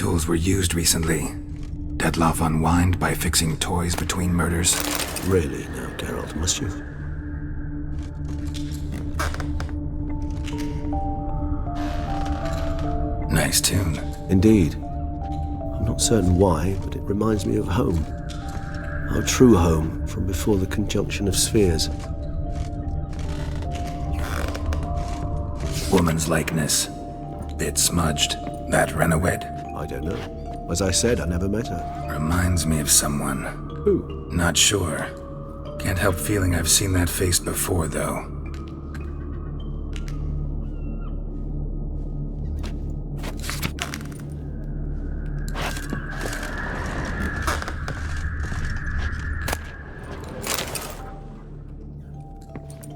tools were used recently. Detloff unwind by fixing toys between murders. Really now, Geralt, must you? Nice tune. Indeed. I'm not certain why, but it reminds me of home. Our true home from before the conjunction of spheres. Woman's likeness. Bit smudged. That Renowed? I don't know. As I said, I never met her. Reminds me of someone. Who? Not sure. Can't help feeling I've seen that face before, though.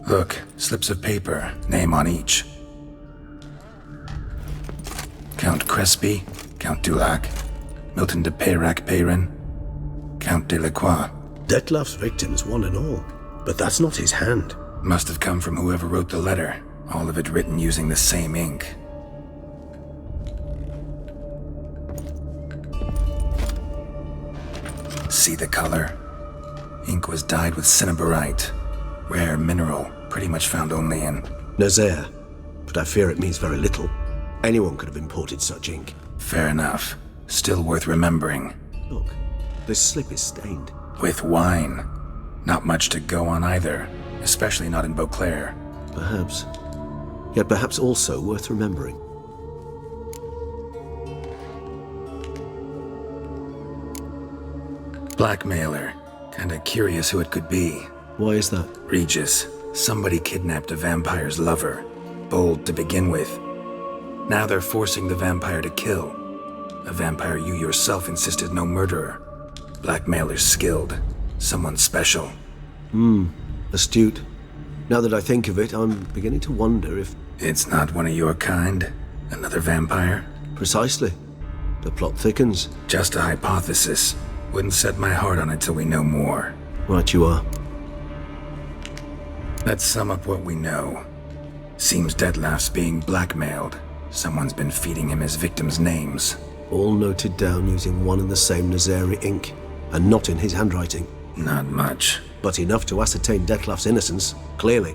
Look, slips of paper, name on each. Count Crespi, Count Dulac, Milton de Peyrac-Peyrin, Count Delacroix. Detloff's victims, one and all. But that's not his hand. Must have come from whoever wrote the letter, all of it written using the same ink. See the color? Ink was dyed with cinnabarite. Rare mineral, pretty much found only in Nazaire. But I fear it means very little. Anyone could have imported such ink. Fair enough. Still worth remembering. Look, this slip is stained. With wine. Not much to go on either, especially not in Beauclair. Perhaps. Yet perhaps also worth remembering. Blackmailer. Kinda curious who it could be. Why is that? Regis. Somebody kidnapped a vampire's lover. Bold to begin with. Now they're forcing the vampire to kill. A vampire you yourself insisted no murderer. Blackmailer's skilled. Someone special. Astute. Now that I think of it, I'm beginning to wonder if... It's not one of your kind? Another vampire? Precisely. The plot thickens. Just a hypothesis. Wouldn't set my heart on it till we know more. Right you are. Let's sum up what we know. Seems Detloff's being blackmailed. Someone's been feeding him his victims' names. All noted down using one and the same Nazari ink, and not in his handwriting. Not much. But enough to ascertain Detloff's innocence, clearly.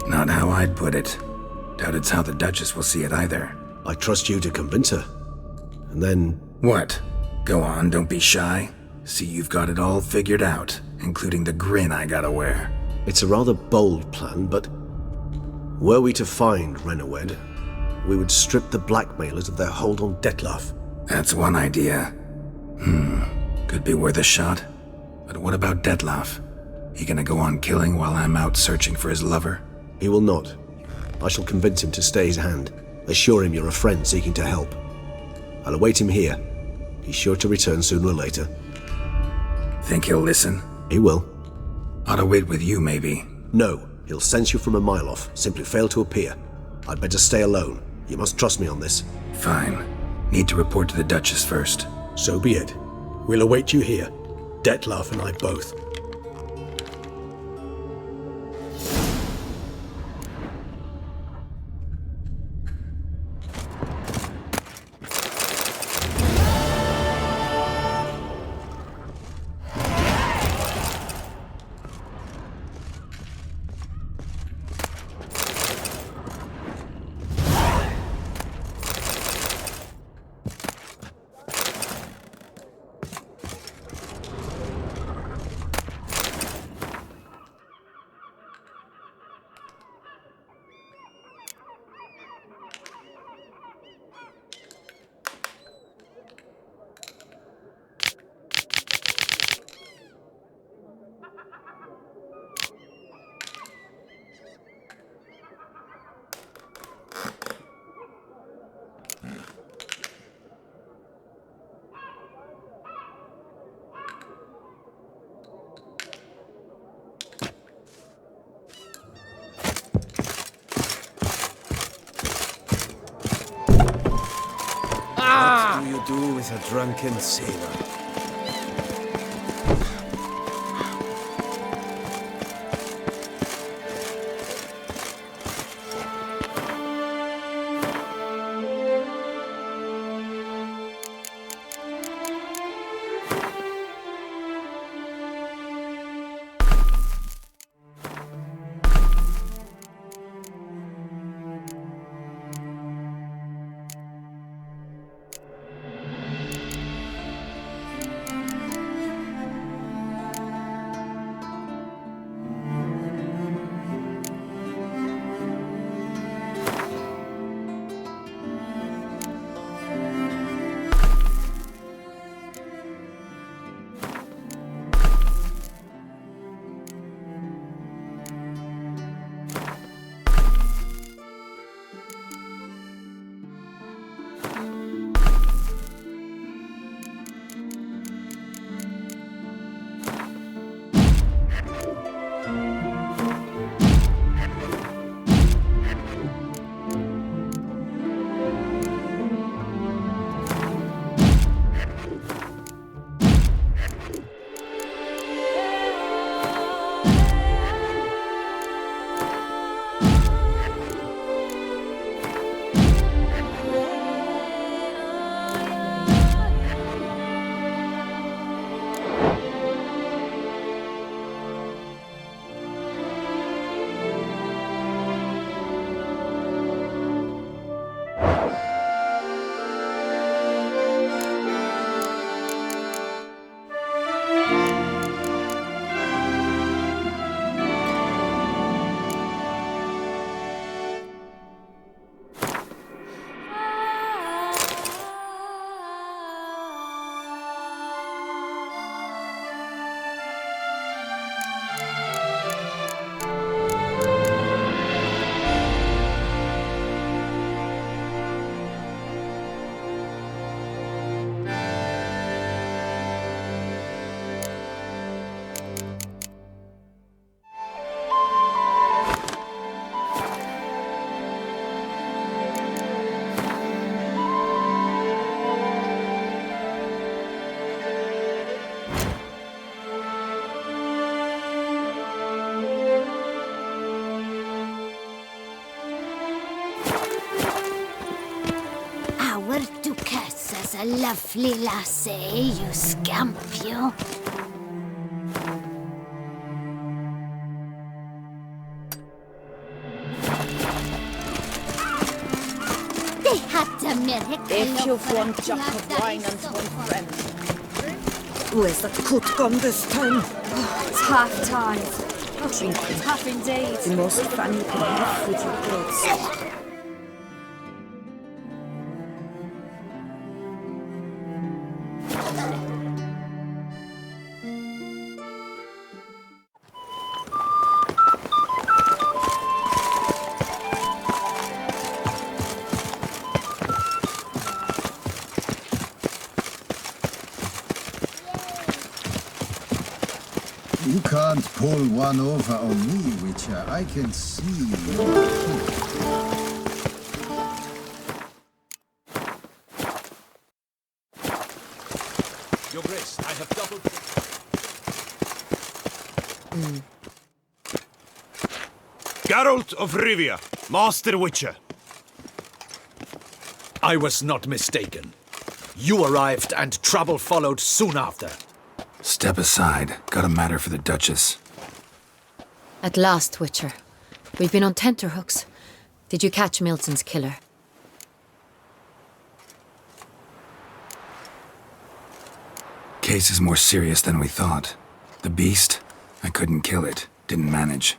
Not how I'd put it. Doubt it's how the Duchess will see it either. I trust you to convince her. And then... What? Go on, don't be shy. See you've got it all figured out, including the grin I gotta wear. It's a rather bold plan, but... Were we to find Renowed, we would strip the blackmailers of their hold on Detloff. That's one idea. Could be worth a shot. But what about Detloff? He gonna go on killing while I'm out searching for his lover? He will not. I shall convince him to stay his hand. Assure him you're a friend seeking to help. I'll await him here. He's sure to return sooner or later. Think he'll listen? He will. Ought to wait with you, maybe. No, he'll sense you from a mile off. Simply fail to appear. I'd better stay alone. You must trust me on this. Fine. Need to report to the Duchess first. So be it. We'll await you here. Detloff and I both. What do you do with a drunken sailor? lovely lassie, you scamp, you. They had a miracle. If you want Jack of wine and one friend. Where's that coot gone this time? It's half time. Drinking. Half indeed. The most fun you can have with your clothes. You can't pull one over on me, Witcher. I can see your teeth. Your Grace, I have doubled... Geralt of Rivia, Master Witcher. I was not mistaken. You arrived and trouble followed soon after. Step aside. Got a matter for the Duchess. At last, Witcher. We've been on tenterhooks. Did you catch Milton's killer? Case is more serious than we thought. The beast? I couldn't kill it. Didn't manage.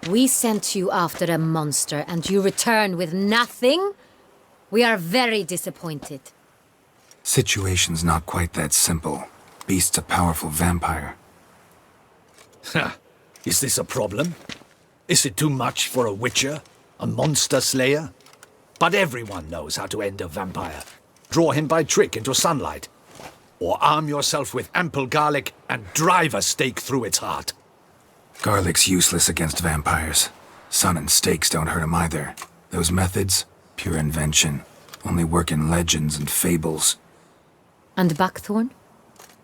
We sent you after a monster and you return with nothing? We are very disappointed. Situation's not quite that simple. Beast's a powerful vampire. Ha! Is this a problem? Is it too much for a witcher? A monster slayer? But everyone knows how to end a vampire. Draw him by trick into sunlight. Or arm yourself with ample garlic and drive a stake through its heart. Garlic's useless against vampires. Sun and stakes don't hurt him either. Those methods, pure invention. Only work in legends and fables. And buckthorn?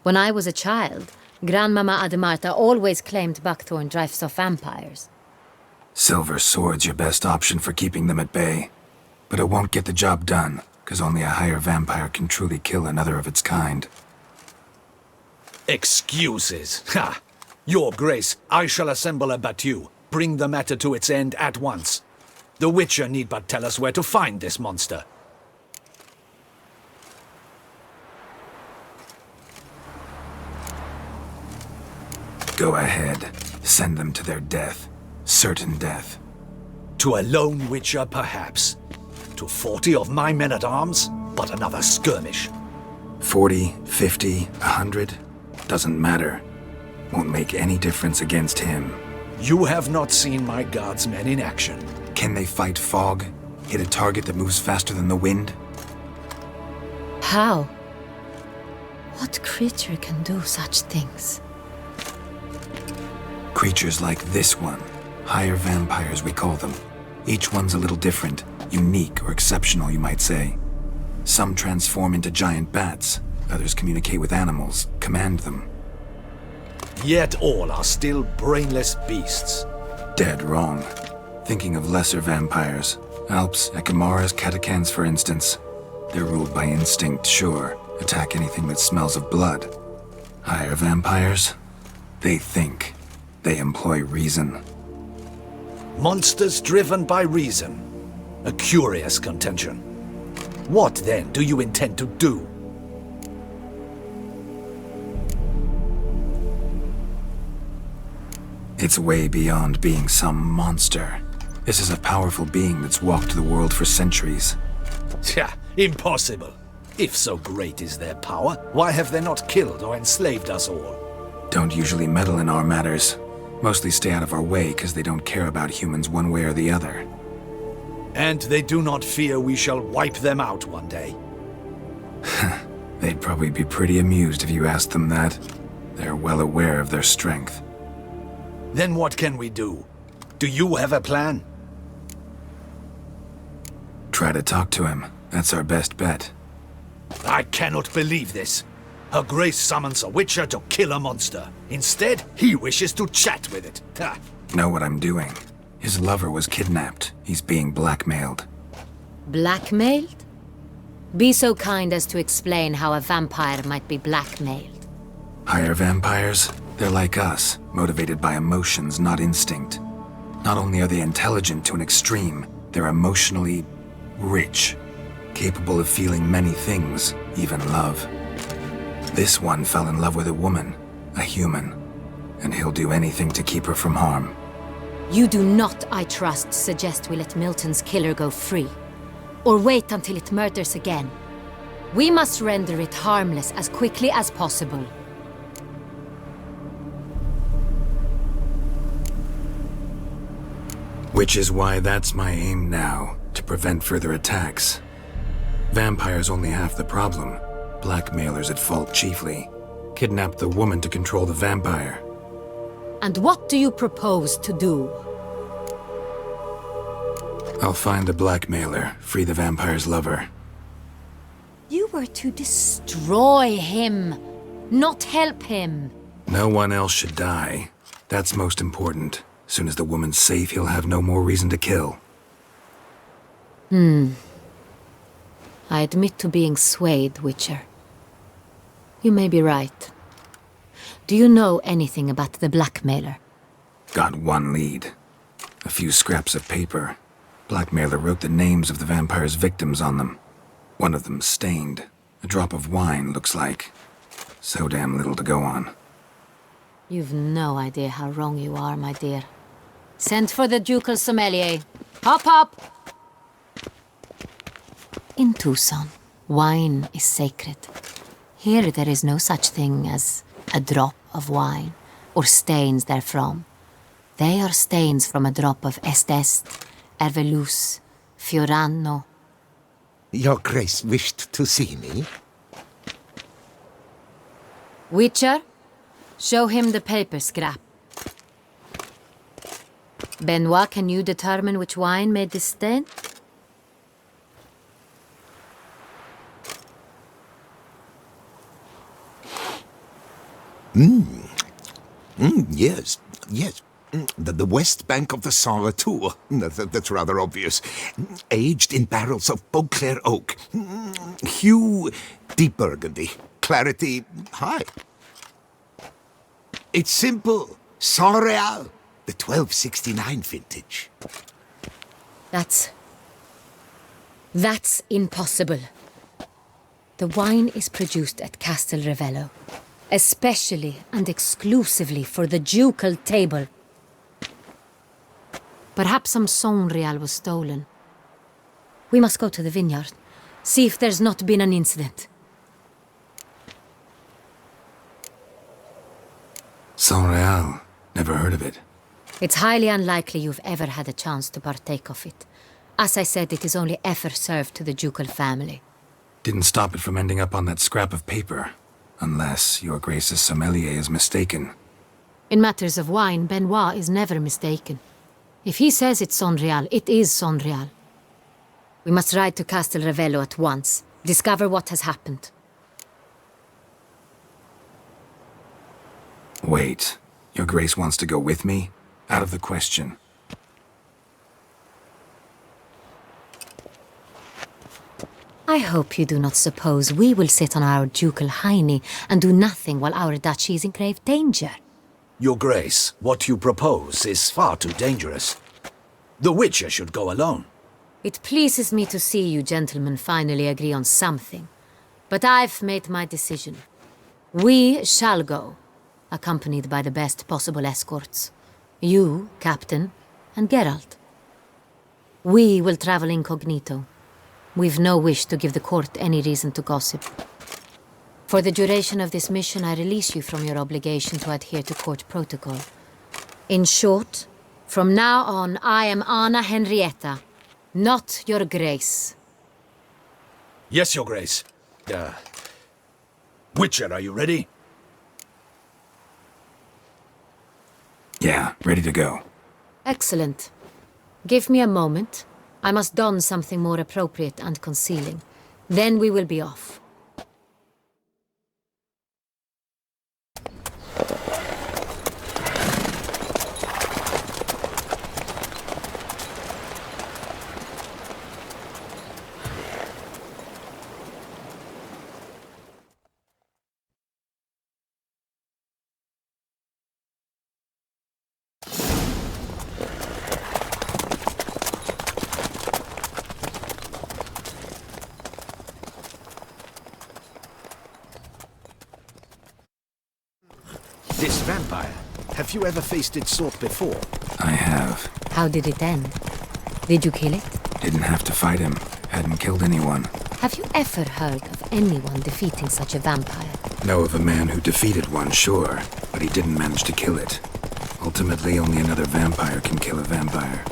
When I was a child, Grandmama Ademarta always claimed buckthorn drives off vampires. Silver sword's your best option for keeping them at bay. But it won't get the job done, because only a higher vampire can truly kill another of its kind. Excuses! Ha! Your Grace, I shall assemble a battue. Bring the matter to its end at once. The Witcher need but tell us where to find this monster. Go ahead. Send them to their death. Certain death. To a lone Witcher, perhaps. To 40 of my men-at-arms, but another skirmish. 40, 50, 100? Doesn't matter. Won't make any difference against him. You have not seen my guardsmen in action. Can they fight fog? Hit a target that moves faster than the wind? How? What creature can do such things? Creatures like this one. Higher vampires, we call them. Each one's a little different. Unique or exceptional, you might say. Some transform into giant bats. Others communicate with animals, command them. Yet all are still brainless beasts. Dead wrong. Thinking of lesser vampires. Alps, Ekamaras, Catacans, for instance. They're ruled by instinct, sure. Attack anything that smells of blood. Higher vampires? They think. They employ reason. Monsters driven by reason. A curious contention. What, then, do you intend to do? It's way beyond being some monster. This is a powerful being that's walked the world for centuries. Tja, impossible. If so great is their power, why have they not killed or enslaved us all? Don't usually meddle in our matters. Mostly stay out of our way because they don't care about humans one way or the other. And they do not fear we shall wipe them out one day. They'd probably be pretty amused if you asked them that. They're well aware of their strength. Then what can we do? Do you have a plan? Try to talk to him. That's our best bet. I cannot believe this. Her Grace summons a witcher to kill a monster. Instead, he wishes to chat with it. Ha! Know what I'm doing. His lover was kidnapped. He's being blackmailed. Blackmailed? Be so kind as to explain how a vampire might be blackmailed. Higher vampires? They're like us, motivated by emotions, not instinct. Not only are they intelligent to an extreme, they're emotionally rich, capable of feeling many things, even love. This one fell in love with a woman, a human, and he'll do anything to keep her from harm. You do not, I trust, suggest we let Milton's killer go free, or wait until it murders again. We must render it harmless as quickly as possible. Which is why that's my aim now, to prevent further attacks. Vampires only half the problem. Blackmailers at fault chiefly. Kidnap the woman to control the vampire. And what do you propose to do? I'll find the blackmailer, free the vampire's lover. You were to destroy him, not help him. No one else should die. That's most important. Soon as the woman's safe, he'll have no more reason to kill. I admit to being swayed, Witcher. You may be right. Do you know anything about the blackmailer? Got one lead. A few scraps of paper. Blackmailer wrote the names of the vampire's victims on them. One of them stained. A drop of wine, looks like. So damn little to go on. You've no idea how wrong you are, my dear. Send for the ducal sommelier. Hop, hop! In Tucson, wine is sacred. Here there is no such thing as a drop of wine, or stains therefrom. They are stains from a drop of Est, Ervelus, Fiorano. Your Grace wished to see me? Witcher, show him the paper scrap. Benoit, can you determine which wine made this stain? Yes. The west bank of the Saint Tour. That's rather obvious. Aged in barrels of Beauclair oak. Hue, deep burgundy. Clarity, high. It's simple. Saint Real, the 1269 vintage. That's impossible. The wine is produced at Castel Ravello, especially and exclusively for the ducal table. Perhaps some Saint Real was stolen. We must go to the vineyard, see if there's not been an incident. Saint Real. Never heard of it. It's highly unlikely you've ever had a chance to partake of it. As I said, it is only ever served to the ducal family. Didn't stop it from ending up on that scrap of paper. Unless your Grace's sommelier is mistaken. In matters of wine, Benoit is never mistaken. If he says it's Saint Real, it is Saint Real. We must ride to Castel Ravello at once. Discover what has happened. Wait. Your Grace wants to go with me? Out of the question. I hope you do not suppose we will sit on our ducal hiney and do nothing while our duchy is in grave danger. Your Grace, what you propose is far too dangerous. The Witcher should go alone. It pleases me to see you gentlemen finally agree on something. But I've made my decision. We shall go, accompanied by the best possible escorts. You, Captain, and Geralt. We will travel incognito. We've no wish to give the court any reason to gossip. For the duration of this mission, I release you from your obligation to adhere to court protocol. In short, from now on, I am Anna Henrietta, not your Grace. Yes, Your Grace. Witcher, are you ready? Yeah, ready to go. Excellent. Give me a moment. I must don something more appropriate and concealing. Then we will be off. This vampire, have you ever faced its sort before? I have. How did it end? Did you kill it? Didn't have to fight him. Hadn't killed anyone. Have you ever heard of anyone defeating such a vampire? Know of a man who defeated one, sure, but he didn't manage to kill it. Ultimately, only another vampire can kill a vampire.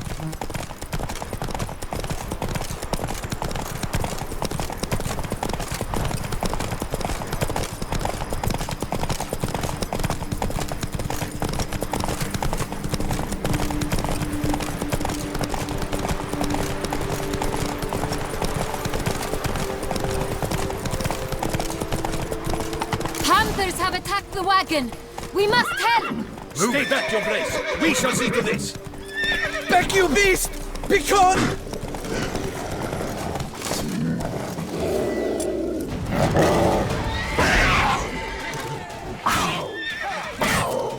Hunters have attacked the wagon! We must help! Stay back, your grace. We shall see to this. Back, you beast! Begone!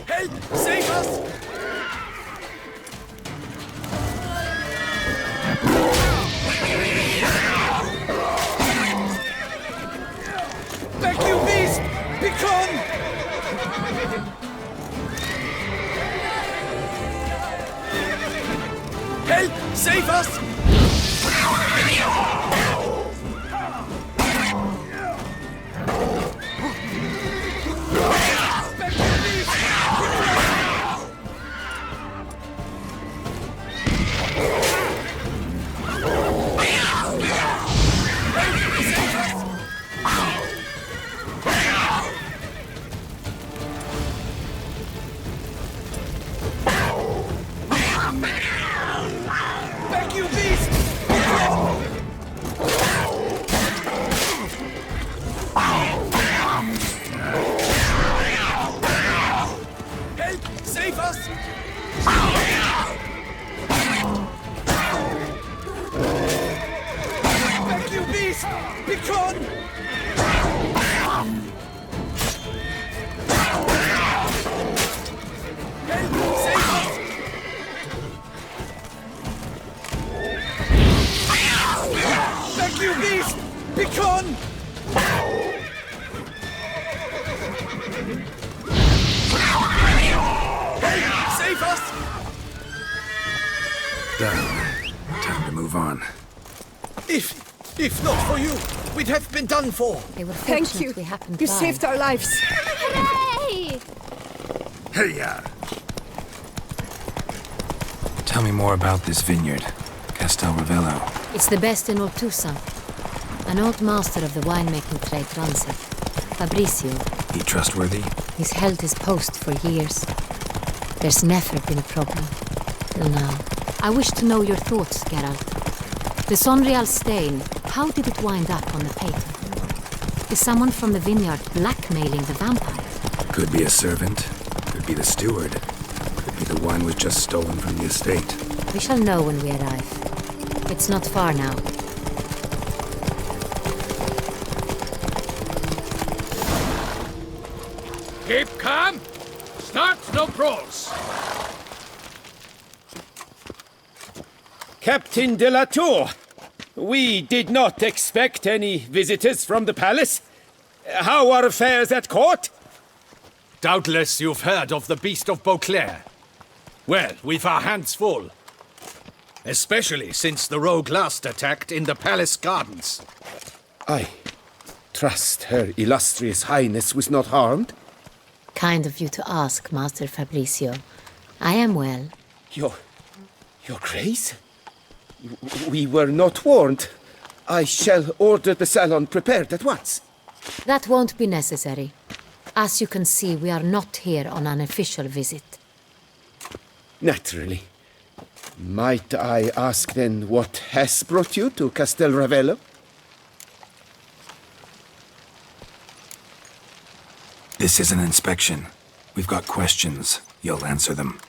Help! Save us! Back, you beast! Begone! Help! Save us! Back, you beast! Help! Save us! Back, you beast! Begone! Help! Save us! Back, you beast! Begone! Help! Save us! Done. Time to move on. If not for you, we'd have been done for. They were Thank fortunate you. we happened You by. saved our lives. Hooray! Hey, Tell me more about this vineyard, Castel Ravello. It's the best in Oltusa. An old master of the winemaking trade runs it. Fabrizio. He trustworthy? He's held his post for years. There's never been a problem. Till now. I wish to know your thoughts, Geralt. The Sonreal stain, how did it wind up on the paper? Is someone from the vineyard blackmailing the vampire? Could be a servant. Could be the steward. Could be the wine was just stolen from the estate. We shall know when we arrive. It's not far now. Keep calm. Start no brawls. Captain de la Tour, we did not expect any visitors from the palace. How are affairs at court? Doubtless you've heard of the Beast of Beauclair. Well, we've our hands full. Especially since the rogue last attacked in the palace gardens. I trust Her Illustrious Highness was not harmed. Kind of you to ask, Master Fabrizio. I am well. Your Grace? We were not warned. I shall order the salon prepared at once. That won't be necessary. As you can see, we are not here on an official visit. Naturally. Might I ask then what has brought you to Castel Ravello? This is an inspection. We've got questions. You'll answer them.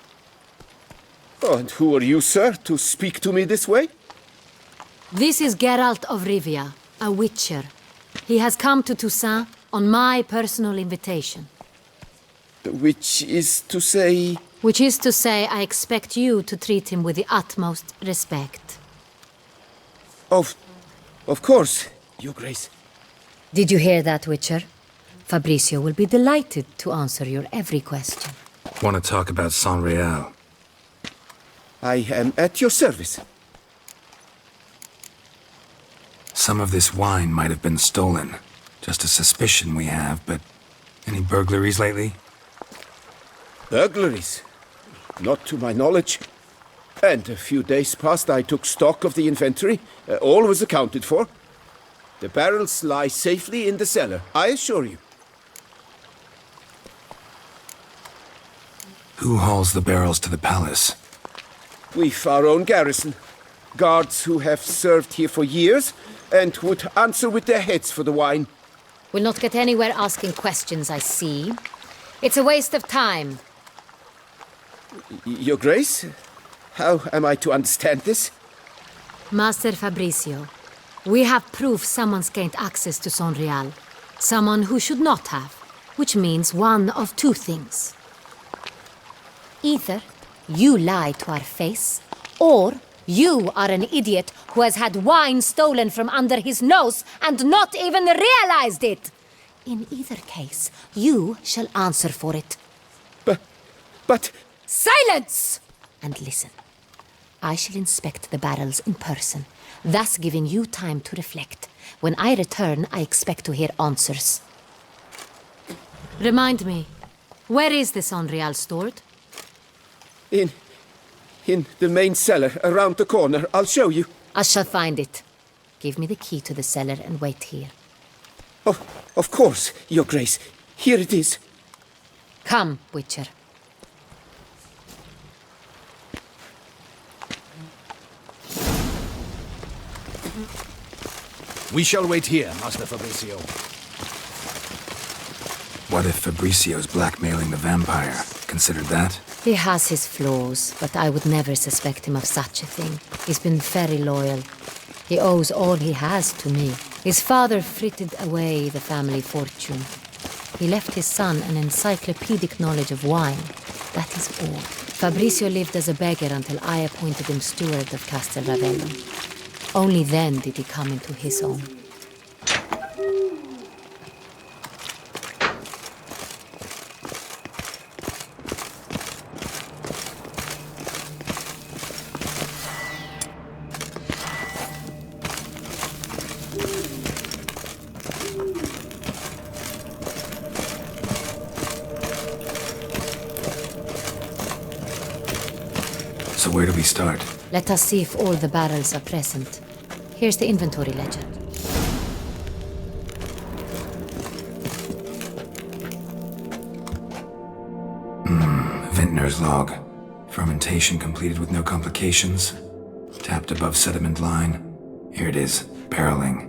Oh, and who are you, sir, to speak to me this way? This is Geralt of Rivia, a witcher. He has come to Toussaint on my personal invitation. Which is to say... Which is to say, I expect you to treat him with the utmost respect. Of course, Your Grace. Did you hear that, Witcher? Fabricio will be delighted to answer your every question. Want to talk about San Real? I am at your service. Some of this wine might have been stolen. Just a suspicion we have, but any burglaries lately? Burglaries? Not to my knowledge. And a few days past I took stock of the inventory. All was accounted for. The barrels lie safely in the cellar, I assure you. Who hauls the barrels to the palace? We've our own garrison. Guards who have served here for years and would answer with their heads for the wine. We'll not get anywhere asking questions, I see. It's a waste of time. Your Grace? How am I to understand this? Master Fabricio, we have proof someone's gained access to San Real. Someone who should not have. Which means one of two things. Either you lie to our face, or you are an idiot who has had wine stolen from under his nose and not even realized it. In either case, you shall answer for it. But... Silence! And listen. I shall inspect the barrels in person, thus giving you time to reflect. When I return, I expect to hear answers. Remind me, where is the San Real stored? In the main cellar, around the corner. I'll show you. I shall find it. Give me the key to the cellar and wait here. Oh, of course, Your Grace. Here it is. Come, Witcher. We shall wait here, Master Fabricio. What if Fabricio's blackmailing the vampire? Considered that? He has his flaws, but I would never suspect him of such a thing. He's been very loyal. He owes all he has to me. His father frittered away the family fortune. He left his son an encyclopedic knowledge of wine. That is all. Fabricio lived as a beggar until I appointed him steward of Castel Ravello. Only then did he come into his own. So where do we start? Let us see if all the barrels are present. Here's the inventory ledger. Vintner's log. Fermentation completed with no complications. Tapped above sediment line. Here it is. Barreling.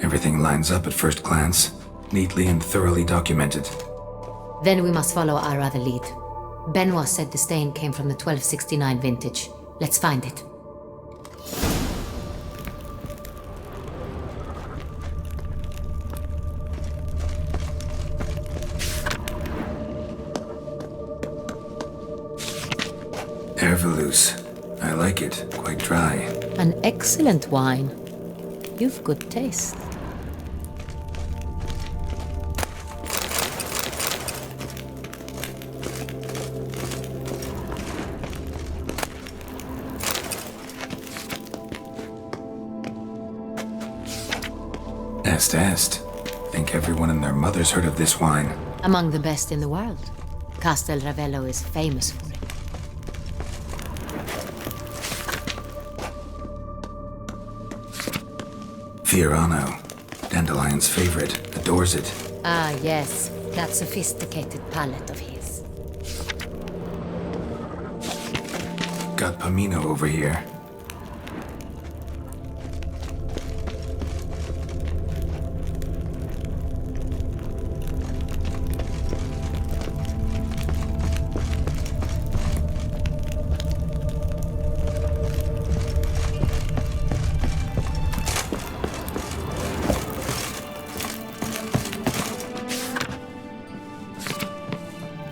Everything lines up at first glance. Neatly and thoroughly documented. Then we must follow our other lead. Benoit said the stain came from the 1269 vintage. Let's find it. Herveloos. I like it. Quite dry. An excellent wine. You've good taste. Est. Think everyone and their mother's heard of this wine. Among the best in the world. Castel Ravello is famous for it. Fiorano. Dandelion's favorite. Adores it. Ah, yes. That sophisticated palate of his. Got Pomino over here.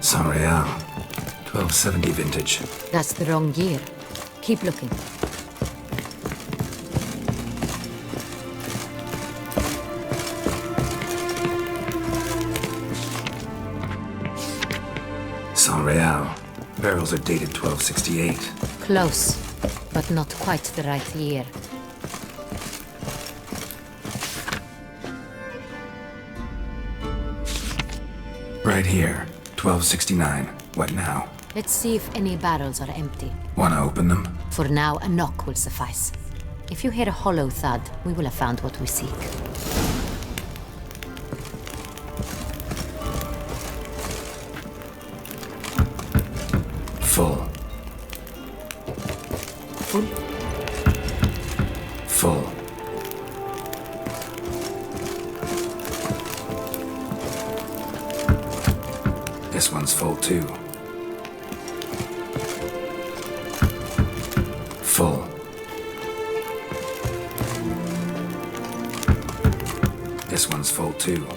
San Real. 1270 vintage. That's the wrong year. Keep looking. Saint-Réal. Barrels are dated 1268. Close, but not quite the right year. Right here, 1269. What now? Let's see if any barrels are empty. Wanna open them? For now, a knock will suffice. If you hear a hollow thud, we will have found what we seek. Full. Full? Full. This one's full too. Full. This one's full too.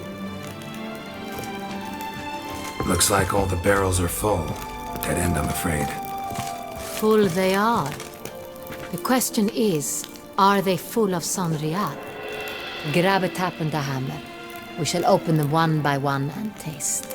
Looks like all the barrels are full. Dead end, I'm afraid. Full they are. The question is, are they full of Saint-Réal? Grab a tap and a hammer. We shall open them one by one and taste.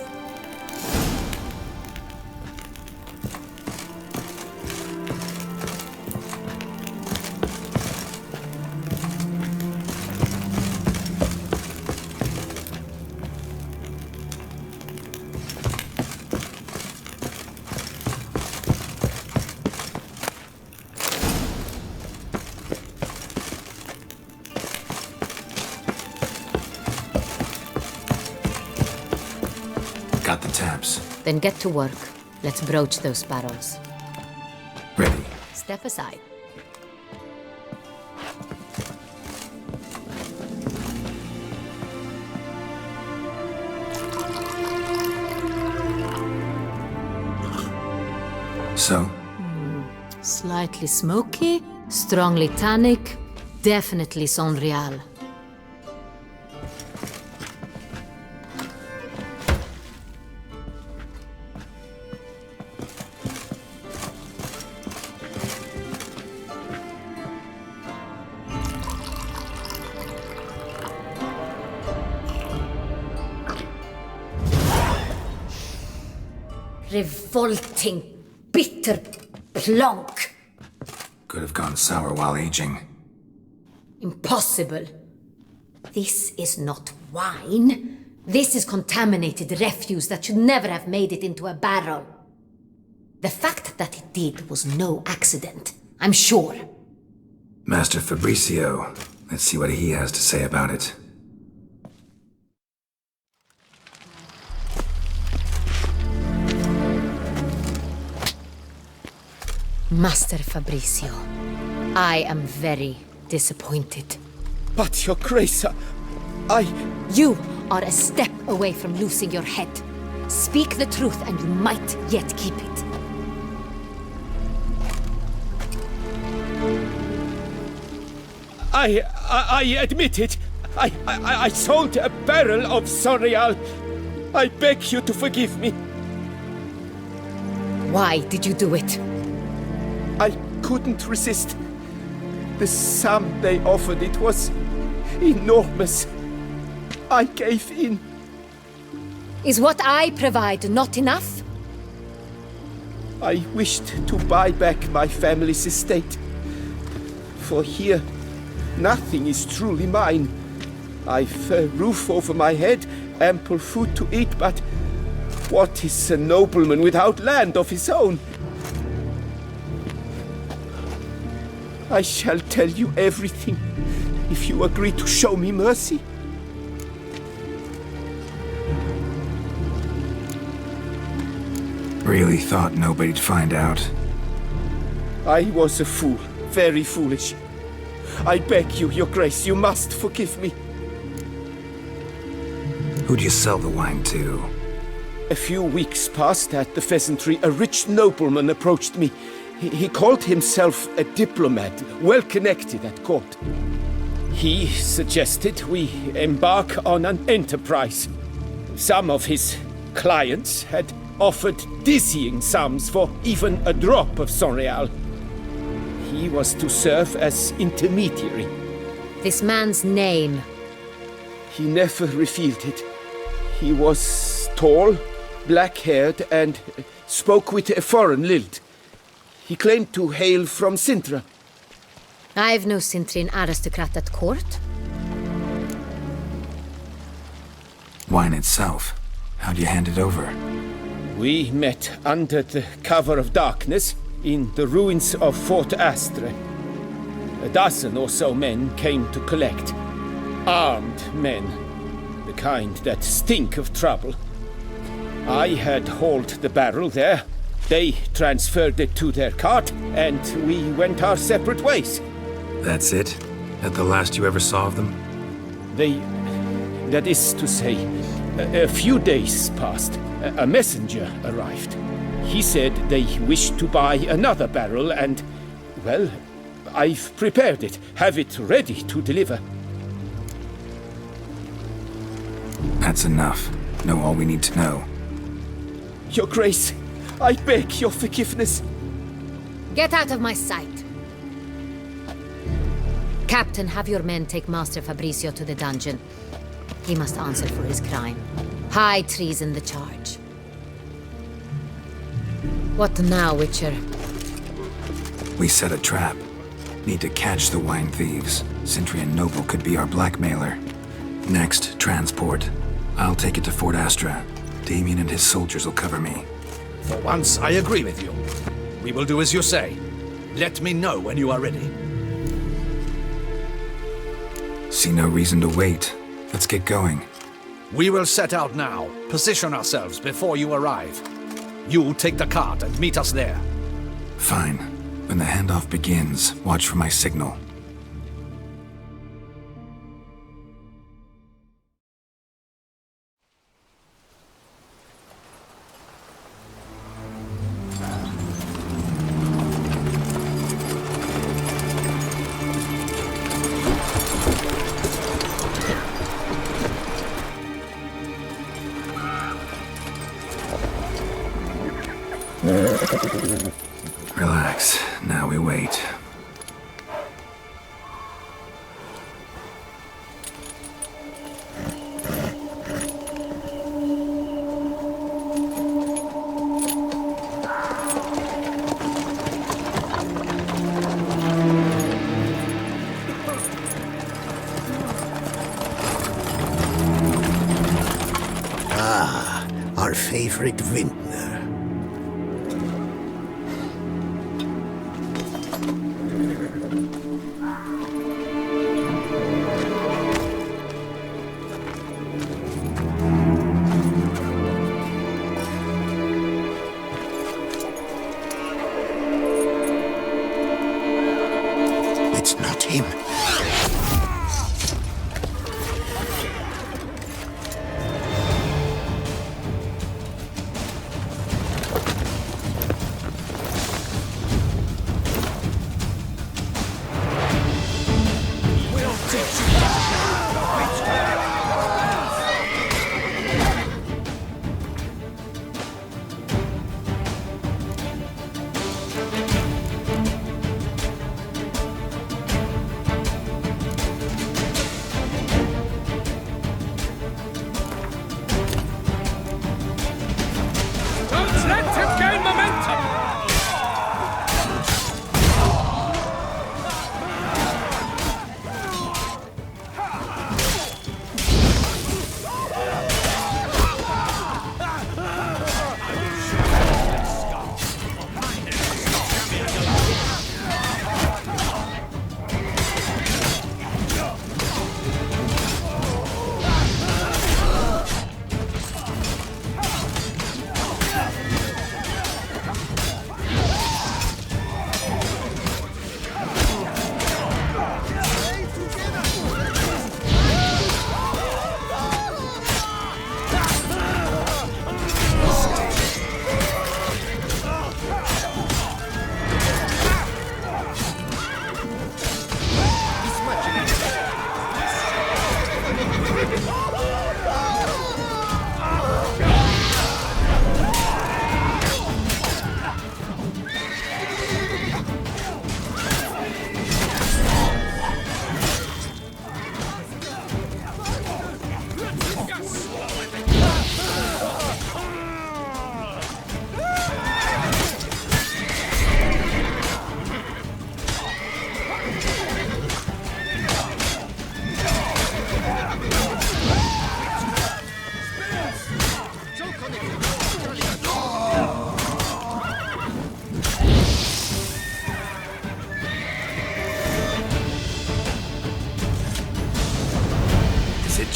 Got the taps. Then get to work. Let's broach those barrels. Ready. Step aside. So? Slightly smoky, strongly tannic, definitely Saint-Réal. Revolting, bitter plonk. Could have gone sour while aging. Impossible. This is not wine. This is contaminated refuse that should never have made it into a barrel. The fact that it did was no accident, I'm sure. Master Fabricio. Let's see what he has to say about it. Master Fabricio, I am very disappointed. But, Your Grace, You are a step away from losing your head. Speak the truth and you might yet keep it. I admit it. I sold a barrel of Saint-Réal. I beg you to forgive me. Why did you do it? I couldn't resist. The sum they offered, it was enormous. I gave in. Is what I provide not enough? I wished to buy back my family's estate. For here, nothing is truly mine. I've a roof over my head, ample food to eat, but what is a nobleman without land of his own? I shall tell you everything, if you agree to show me mercy. Really thought nobody'd find out. I was a fool, very foolish. I beg you, Your Grace, you must forgive me. Who'd you sell the wine to? A few weeks past at the pheasantry, a rich nobleman approached me. He called himself a diplomat, well connected at court. He suggested we embark on an enterprise. Some of his clients had offered dizzying sums for even a drop of Saint-Réal. He was to serve as intermediary. This man's name? He never revealed it. He was tall, black-haired, and spoke with a foreign lilt. He claimed to hail from Sintra. I've no Sintrian aristocrat at court. Wine itself. How'd you hand it over? We met under the cover of darkness in the ruins of Fort Astre. A dozen or so men came to collect. Armed men. The kind that stink of trouble. I had hauled the barrel there. They transferred it to their cart, and we went our separate ways. That's it? That the last you ever saw of them? That is to say, a few days passed. A messenger arrived. He said they wished to buy another barrel and, well, I've prepared it, have it ready to deliver. That's enough. Know all we need to know. Your Grace, I beg your forgiveness. Get out of my sight. Captain, have your men take Master Fabrizio to the dungeon. He must answer for his crime. High treason the charge. What now, Witcher? We set a trap. Need to catch the wine thieves. Sintrian noble could be our blackmailer. Next, transport. I'll take it to Fort Astra. Damien and his soldiers will cover me. For once, I agree with you. We will do as you say. Let me know when you are ready. See no reason to wait. Let's get going. We will set out now. Position ourselves before you arrive. You take the cart and meet us there. Fine. When the handoff begins, watch for my signal. Relax. Now we wait. Ah, our favorite vintner. It's not him.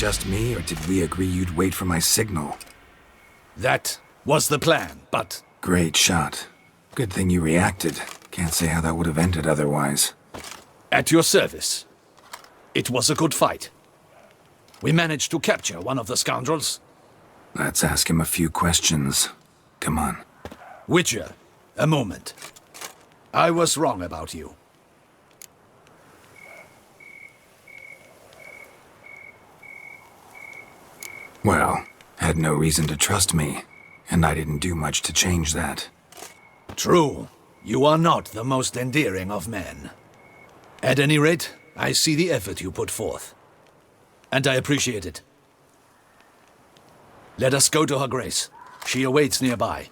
just me, or did we agree you'd wait for my signal? That was the plan, but... Great shot. Good thing you reacted. Can't say how that would have ended otherwise. At your service. It was a good fight. We managed to capture one of the scoundrels. Let's ask him a few questions. Come on. Witcher, a moment. I was wrong about you. Well, had no reason to trust me, and I didn't do much to change that. True. You are not the most endearing of men. At any rate, I see the effort you put forth. And I appreciate it. Let us go to her grace. She awaits nearby.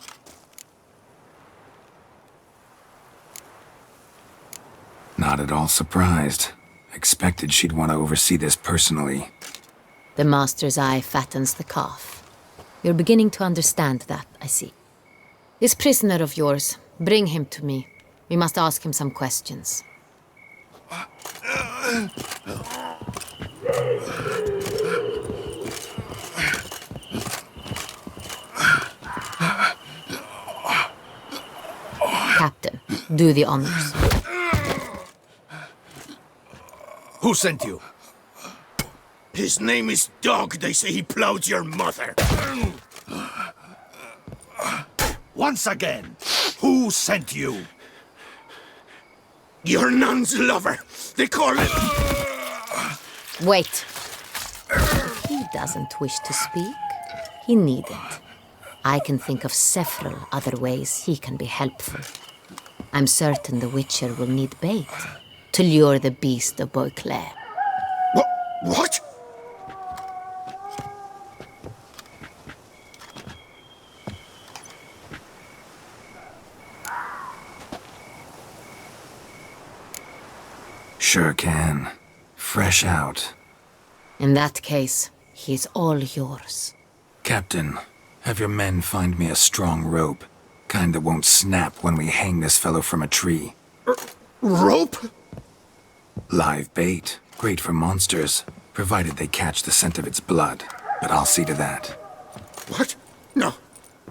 Not at all surprised. Expected she'd want to oversee this personally. The master's eye fattens the calf. You're beginning to understand that, I see. This prisoner of yours, bring him to me. We must ask him some questions. Captain, do the honors. Who sent you? His name is Dog. They say he plowed your mother. Once again, who sent you? Your nun's lover. They call it... Wait. If he doesn't wish to speak, he needn't. I can think of several other ways he can be helpful. I'm certain the Witcher will need bait to lure the beast of Beauclair. What? Sure can. Fresh out. In that case, he's all yours. Captain, have your men find me a strong rope. Kind that won't snap when we hang this fellow from a tree. Rope? Live bait. Great for monsters, provided they catch the scent of its blood. But I'll see to that. What? No.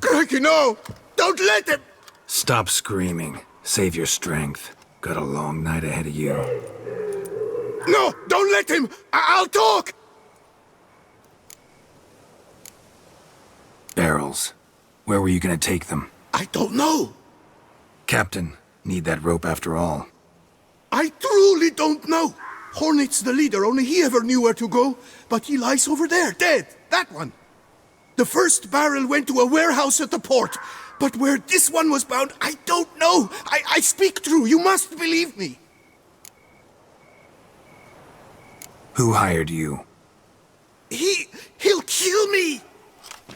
Crikey, no! Don't let him! Stop screaming. Save your strength. Got a long night ahead of you. No! Don't let him! I'll talk! Barrels. Where were you gonna take them? I don't know. Captain, need that rope after all. I truly don't know. Hornet's the leader, only he ever knew where to go. But he lies over there, dead. That one. The first barrel went to a warehouse at the port. But where this one was bound, I don't know. I speak true. You must believe me. Who hired you? He'll kill me.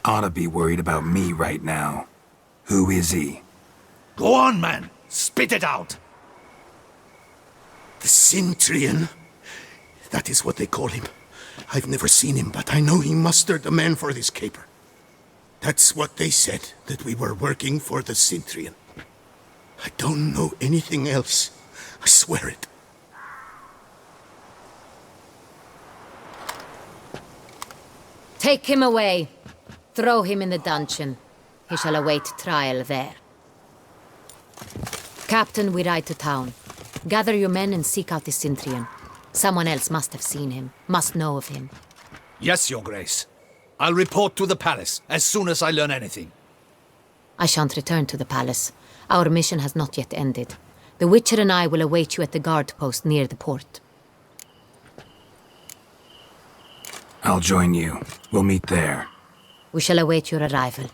Ought to be worried about me right now. Who is he? Go on, man. Spit it out. The Cintrian. That is what they call him. I've never seen him, but I know he mustered the men for this caper. That's what they said, that we were working for the Cintrian. I don't know anything else. I swear it. Take him away. Throw him in the dungeon. He shall await trial there. Captain, we ride to town. Gather your men and seek out the Cintrian. Someone else must have seen him, must know of him. Yes, Your Grace. I'll report to the palace as soon as I learn anything. I shan't return to the palace. Our mission has not yet ended. The Witcher and I will await you at the guard post near the port. I'll join you. We'll meet there. We shall await your arrival.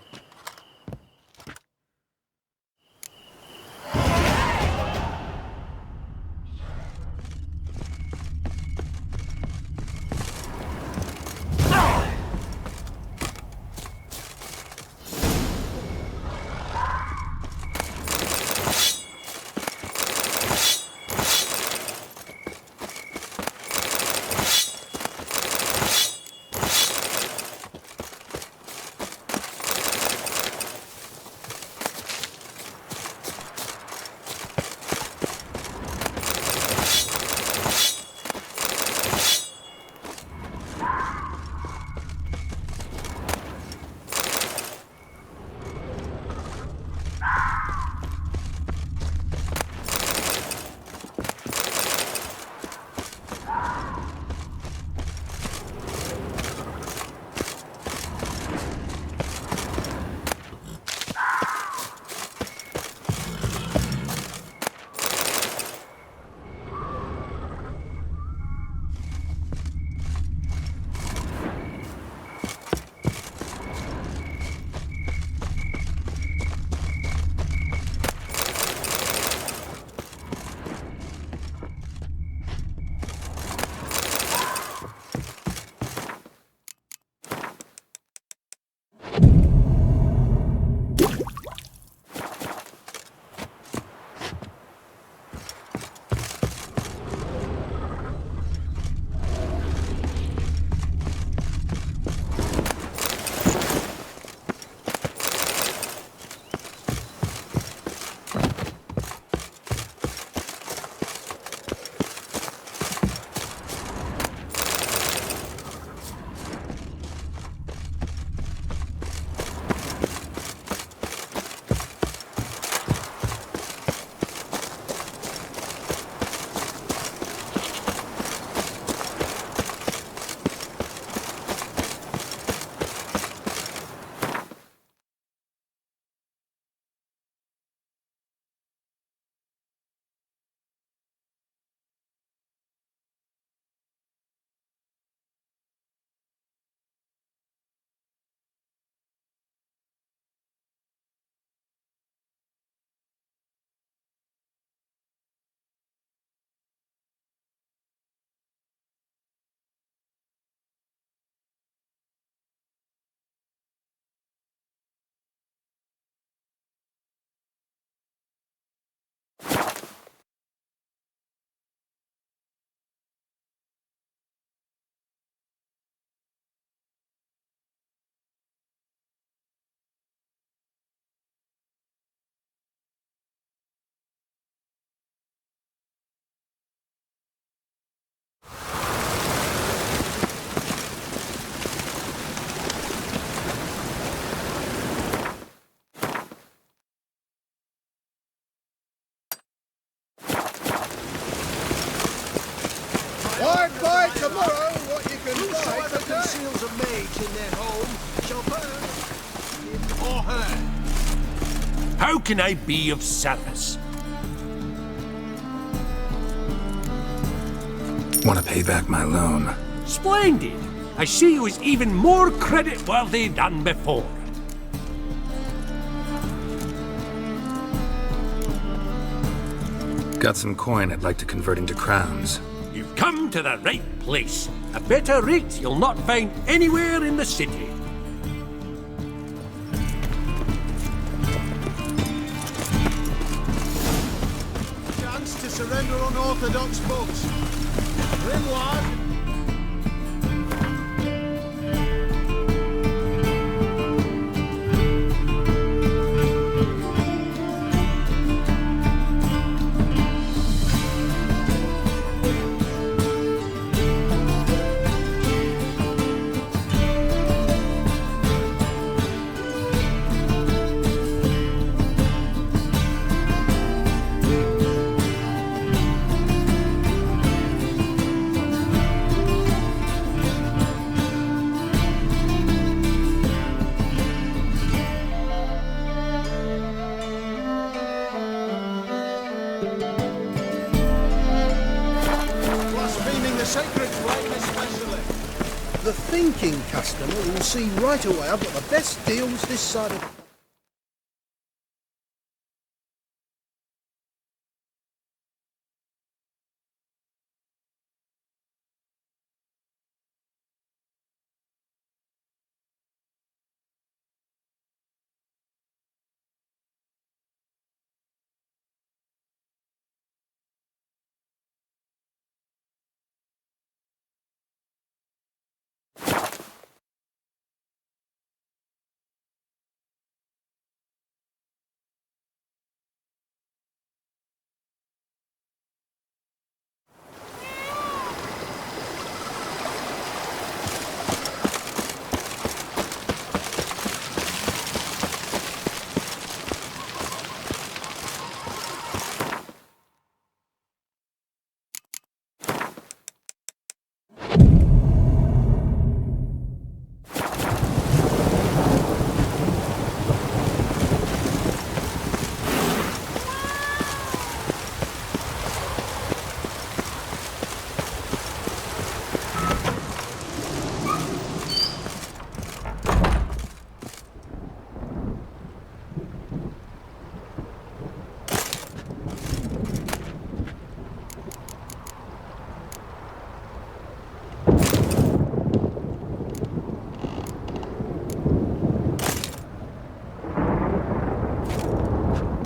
in their home shall burn. Him or her. How can I be of service? Want to pay back my loan? Splendid! I see you as even more credit-worthy than before. Got some coin I'd like to convert into crowns. You've come to the right place. A better rate you'll not find anywhere in the city. Chance to surrender unorthodox folks. Rimward. The thinking customer will see right away I've got the best deals this side of...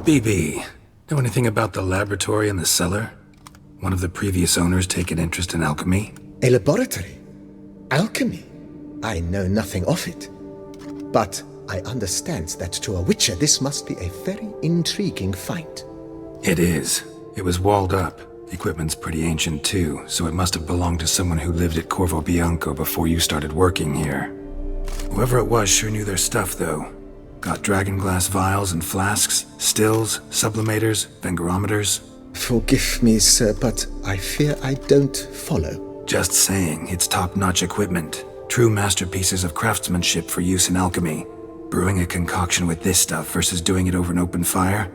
BB, know anything about the laboratory in the cellar? One of the previous owners take an interest in alchemy? A laboratory? Alchemy? I know nothing of it. But I understand that to a witcher this must be a very intriguing find. It is. It was walled up. The equipment's pretty ancient too, so it must have belonged to someone who lived at Corvo Bianco before you started working here. Whoever it was sure knew their stuff though. Got dragon glass vials and flasks, stills, sublimators, vengerometers. Forgive me, sir, but I fear I don't follow. Just saying, it's top-notch equipment. True masterpieces of craftsmanship for use in alchemy. Brewing a concoction with this stuff versus doing it over an open fire?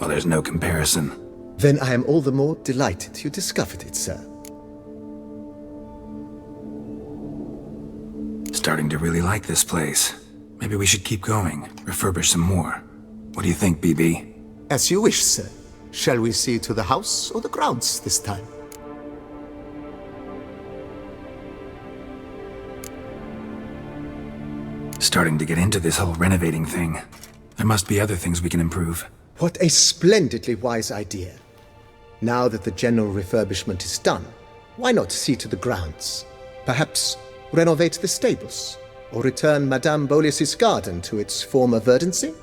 Well, there's no comparison. Then I am all the more delighted you discovered it, sir. Starting to really like this place. Maybe we should keep going, refurbish some more. What do you think, BB? As you wish, sir. Shall we see to the house or the grounds this time? Starting to get into this whole renovating thing. There must be other things we can improve. What a splendidly wise idea. Now that the general refurbishment is done, why not see to the grounds? Perhaps renovate the stables? Or return Madame Bolis's garden to its former verdancy?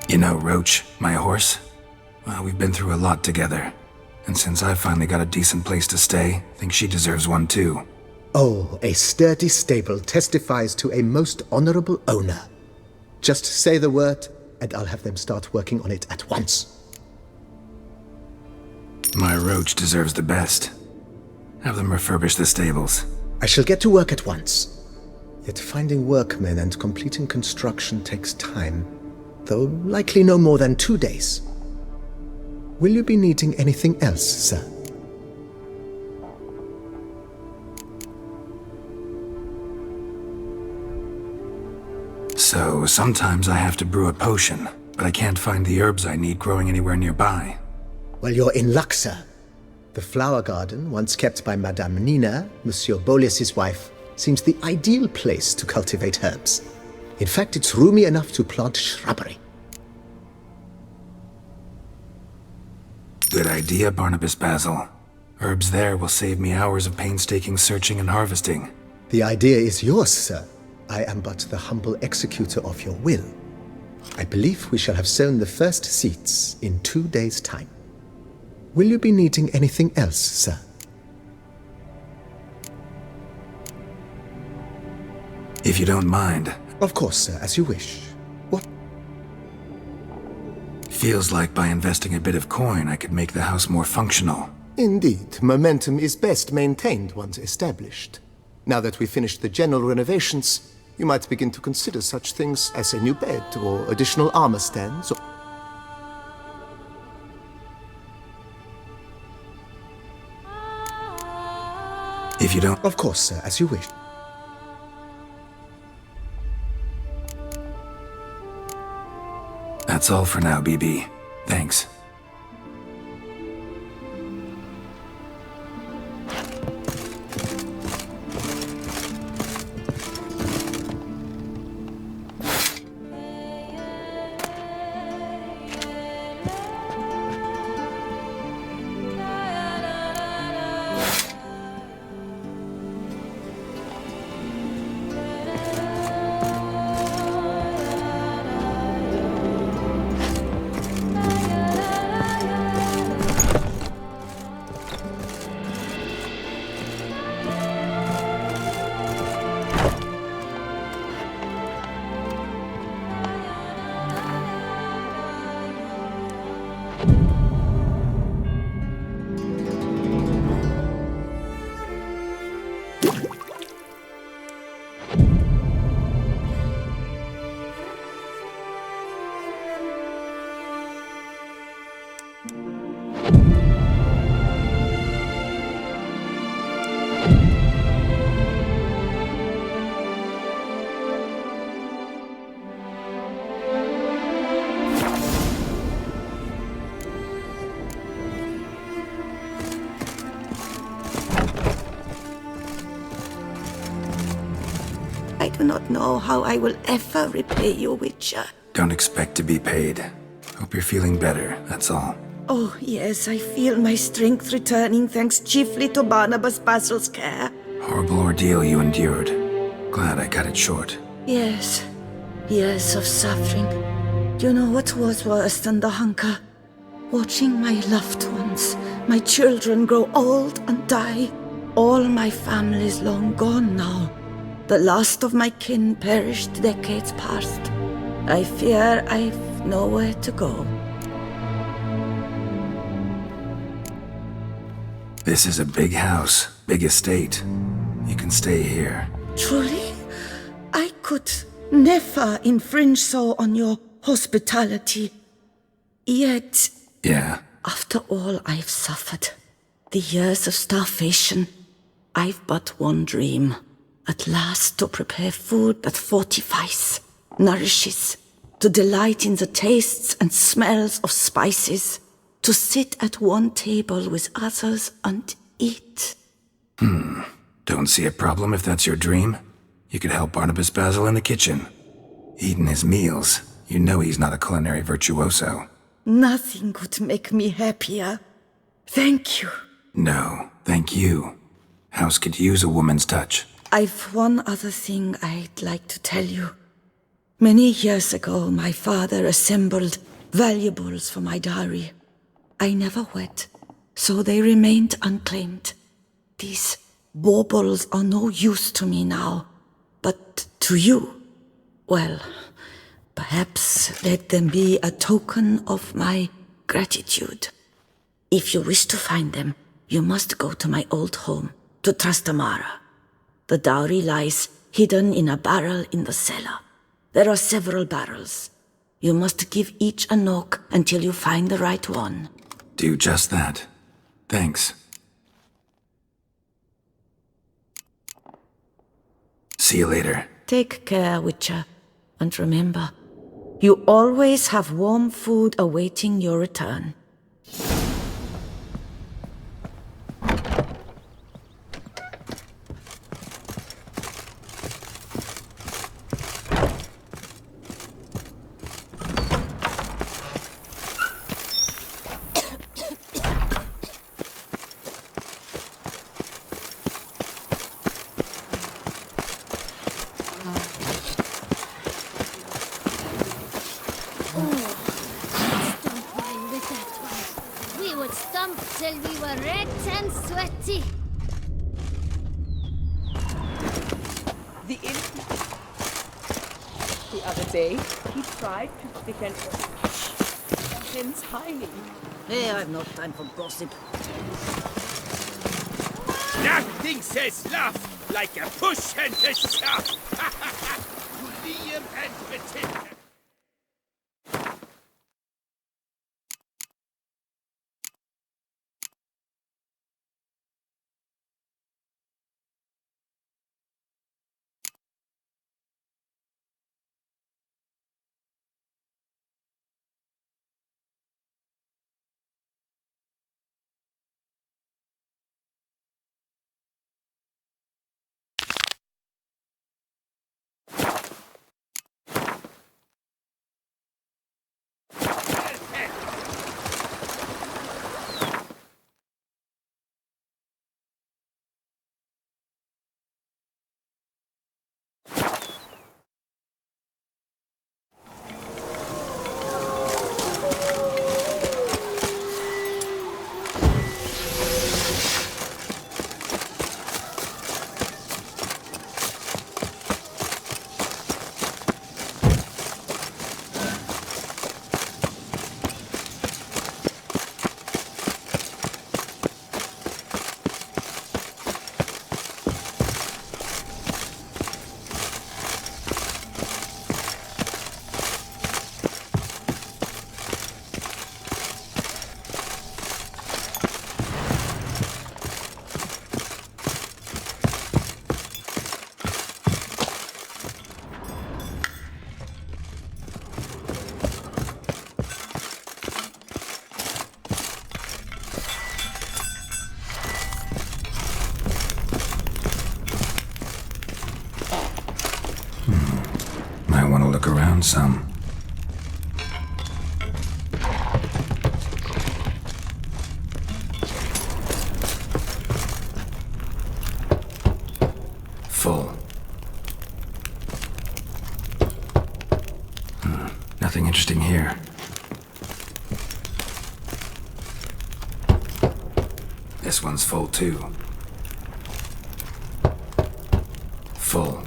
You know, Roach, my horse? Well, we've been through a lot together. And since I finally got a decent place to stay, I think she deserves one too. Oh, a sturdy stable testifies to a most honorable owner. Just say the word, and I'll have them start working on it at once. My roach deserves the best. Have them refurbish the stables. I shall get to work at once. Yet finding workmen and completing construction takes time, though likely no more than 2 days. Will you be needing anything else, sir? So, sometimes I have to brew a potion, but I can't find the herbs I need growing anywhere nearby. Well, you're in luck, sir. The flower garden, once kept by Madame Nina, Monsieur Bolis's wife, seems the ideal place to cultivate herbs. In fact, it's roomy enough to plant shrubbery. Good idea, Barnabas Basil. Herbs there will save me hours of painstaking searching and harvesting. The idea is yours, sir. I am but the humble executor of your will. I believe we shall have sown the first seeds in 2 days' time. Will you be needing anything else, sir? If you don't mind. Of course, sir, as you wish. What? Feels like by investing a bit of coin, I could make the house more functional. Indeed, momentum is best maintained once established. Now that we've finished the general renovations, you might begin to consider such things as a new bed or additional armor stands. If you don't... Of course, sir, as you wish. That's all for now, BB. Thanks. I do not know how I will ever repay you, Witcher. Don't expect to be paid. Hope you're feeling better, that's all. Oh, yes, I feel my strength returning thanks chiefly to Barnabas Basil's care. Horrible ordeal you endured. Glad I cut it short. Yes, years of suffering. Do you know what was worse than the hunger? Watching my loved ones, my children grow old and die. All my family's long gone now. The last of my kin perished decades past. I fear I've nowhere to go. This is a big house, big estate. You can stay here. Truly? I could never infringe so on your hospitality. Yet... Yeah? After all I've suffered, the years of starvation, I've but one dream. At last to prepare food that fortifies, nourishes, to delight in the tastes and smells of spices, to sit at one table with others and eat. Don't see a problem if that's your dream. You could help Barnabas Basil in the kitchen. Eating his meals. You know he's not a culinary virtuoso. Nothing could make me happier. Thank you. No, thank you. House could use a woman's touch. I've one other thing I'd like to tell you. Many years ago, my father assembled valuables for my dowry. I never wed, so they remained unclaimed. These baubles are no use to me now, but to you, well, Perhaps let them be a token of my gratitude. If you wish to find them, you must go to my old home, to Trastamara. The dowry lies hidden in a barrel in the cellar. There are several barrels. You must give each a knock until you find the right one. Do just that. Thanks. See you later. Take care, Witcher. And remember, you always have warm food awaiting your return. Till we were red and sweaty. The other day, he tried to stick an him tiny. Hey, I've no time for gossip. Nothing says love like a push and a shove. Liam and Matilda. Look around some. Full. Nothing interesting here. This one's full too. Full.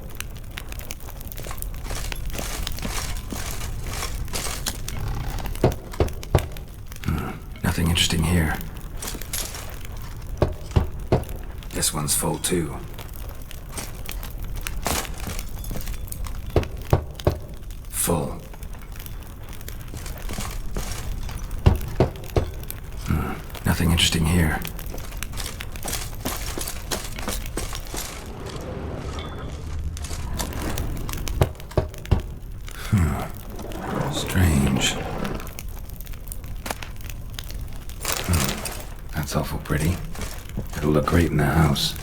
Nothing interesting here. This one's full too. Full. Nothing interesting here. Strange. That's awful pretty. It'll look great in the house.